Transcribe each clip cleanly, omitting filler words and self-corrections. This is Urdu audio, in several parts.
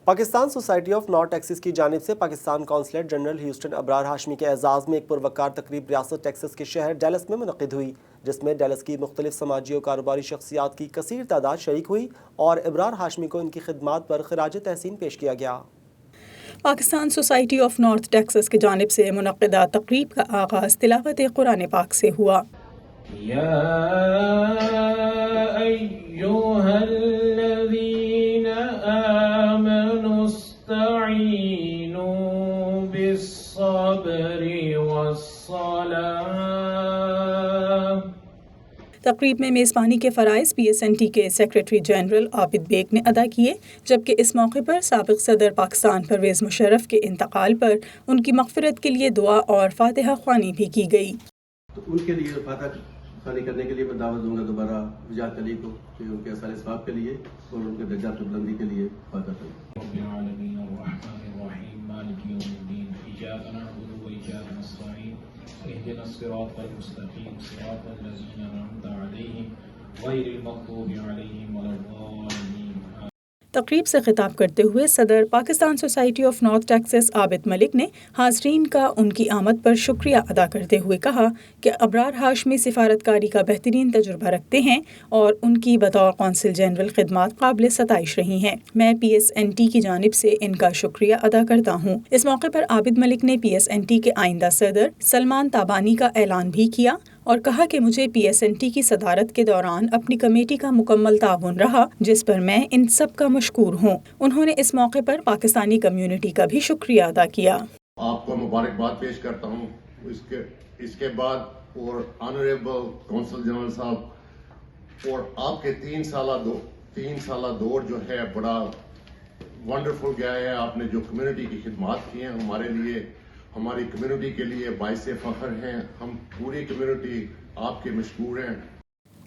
Pakistan society of north Texas کی جانب سے Pakistan Consulate General Houston Abrar Hashmi کے اعزاز میں ایک پروقار تقریب ریاست ٹیکسس کے شہر ڈیلس میں منعقد ہوئی، جس میں ڈیلس کی مختلف سماجی و کاروباری شخصیات کی کثیر تعداد شریک ہوئی اور ابرار ہاشمی کو ان کی خدمات پر خراج تحسین پیش کیا گیا۔ Pakistan society of north Texas کی جانب سے منعقدہ تقریب کا آغاز تلاوت قرآن پاک سے ہوا۔ یا ایھا الذین آمنوا استعینوا بالصبر والصلاۃ۔ تقریب میں میزبانی کے فرائض PSNT کے سیکریٹری جنرل عابد بیگ نے ادا کیے، جبکہ اس موقع پر سابق صدر پاکستان پرویز مشرف کے انتقال پر ان کی مغفرت کے لیے دعا اور فاتحہ خوانی بھی کی گئی۔ تو ان کے لیے فاتحہ خوانی کرنے کے لیے میں دعوت دوں گا دوبارہ وجاہت علی کو کہ ان کے اثر ثواب کے لیے اور ان کے درجات بلندی کے لیے فاتحہ کریں۔ اهدنا الصراط المستقيم صراط الذين أنعمت عليهم غير المغضوب عليهم ولا الضالين۔ تقریب سے خطاب کرتے ہوئے صدر Pakistan society of north Texas Abid Malik نے حاضرین کا ان کی آمد پر شکریہ ادا کرتے ہوئے کہا کہ ابرار ہاشمی سفارتکاری کا بہترین تجربہ رکھتے ہیں اور ان کی بطور قونصل جنرل خدمات قابل ستائش رہی ہیں۔ میں PSNT کی جانب سے ان کا شکریہ ادا کرتا ہوں۔ اس موقع پر عابد ملک نے PSNT کے آئندہ صدر سلمان تابانی کا اعلان بھی کیا اور کہا کہ مجھے PSNT کی صدارت کے دوران اپنی کمیٹی کا مکمل تعاون رہا، جس پر میں ان سب کا مشکور ہوں۔ انہوں نے اس موقع پر پاکستانی کمیونٹی کا بھی شکریہ ادا کیا۔ آپ کو مبارکباد پیش کرتا ہوں۔ اس کے بعد اور آنریبل کونسل جنرل صاحب اور آپ کے 3 سالہ دور جو ہے بڑا ونڈرفل گیا ہے۔ آپ نے جو کمیونٹی کی خدمات کی ہیں ہمارے لیے، ہماری کمیونٹی کے لیے باعث فخر ہیں۔ ہم پوری کمیونٹی آپ کے مشکور ہیں۔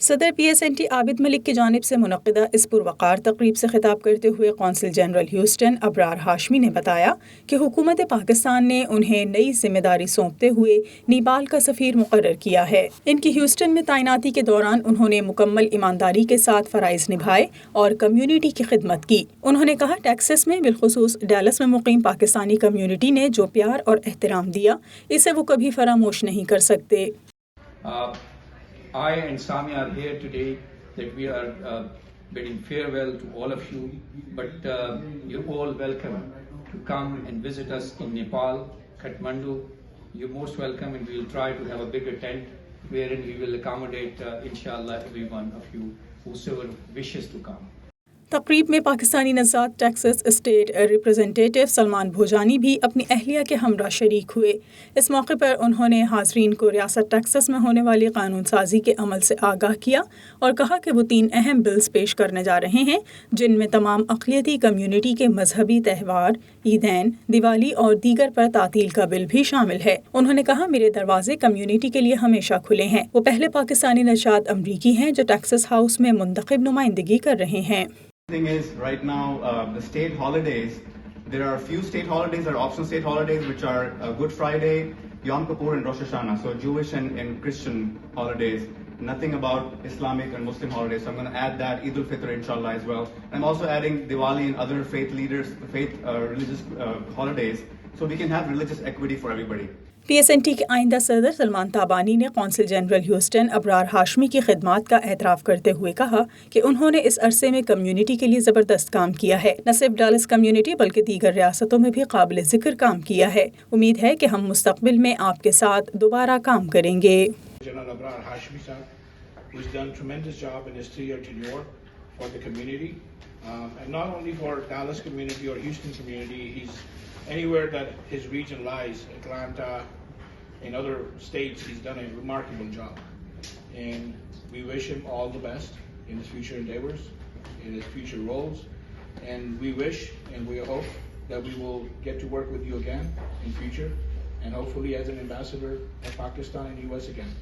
صدر PSNT عابد ملک کی جانب سے منعقدہ اس پروقار تقریب سے خطاب کرتے ہوئے قونصل جنرل ہیوسٹن ابرار ہاشمی نے بتایا کہ حکومت پاکستان نے انہیں نئی ذمہ داری سونپتے ہوئے نیپال کا سفیر مقرر کیا ہے۔ ان کی ہیوسٹن میں تعیناتی کے دوران انہوں نے مکمل ایمانداری کے ساتھ فرائض نبھائے اور کمیونٹی کی خدمت کی۔ انہوں نے کہا ٹیکسس میں بالخصوص ڈیلس میں مقیم پاکستانی کمیونٹی نے جو پیار اور احترام دیا اسے وہ کبھی فراموش نہیں کر سکتے۔ I and Sami are here today that we are bidding farewell to all of you, but you're all welcome to come and visit us in Nepal, Kathmandu. You're most welcome, and we'll try to have a bigger tent wherein we will accommodate inshallah every one of you whosoever wishes to come. تقریب میں پاکستانی نژاد ٹیکسس اسٹیٹ ریپریزنٹیٹو سلمان بھوجانی بھی اپنی اہلیہ کے ہمراہ شریک ہوئے۔ اس موقع پر انہوں نے حاضرین کو ریاست ٹیکسس میں ہونے والی قانون سازی کے عمل سے آگاہ کیا اور کہا کہ وہ 3 اہم بلز پیش کرنے جا رہے ہیں، جن میں تمام اقلیتی کمیونٹی کے مذہبی تہوار، عیدین، دیوالی اور دیگر پر تعطیل کا بل بھی شامل ہے۔ انہوں نے کہا میرے دروازے کمیونٹی کے لیے ہمیشہ کھلے ہیں۔ وہ پہلے پاکستانی نژاد امریکی ہیں جو ٹیکسس ہاؤس میں منتخب نمائندگی کر رہے ہیں۔ thing is right now the state holidays, there are a few state holidays or optional state holidays which are Good Friday, Yom Kippur and Rosh Hashanah, so Jewish and Christian holidays, nothing about Islamic and Muslim holidays, so I'm going to add that Eid al-Fitr inshallah as well. I'm also adding Diwali and other religious holidays so we can have religious equity for everybody. PSNT کے آئندہ صدر سلمان تابانی نے قونصل جنرل ہیوسٹن ابرار ہاشمی کی خدمات کا اعتراف کرتے ہوئے کہا کہ انہوں نے اس عرصے میں کمیونٹی کے لیے زبردست کام کیا ہے، نہ صرف ڈالس کمیونٹی بلکہ دیگر ریاستوں میں بھی قابل ذکر کام کیا ہے۔ امید ہے کہ ہم مستقبل میں آپ کے ساتھ دوبارہ کام کریں گے۔ General Abrar Hashmi sir, who's done tremendous job in his 3-year tenure for the community, and not only for Dallas community or Houston community, he's anywhere that his region lies, Atlanta, in other states, he's done a remarkable job. And we wish him all the best in his future endeavors, in his future roles. And we wish and we hope that we will get to work with you again in future, and hopefully as an ambassador of Pakistan and US again.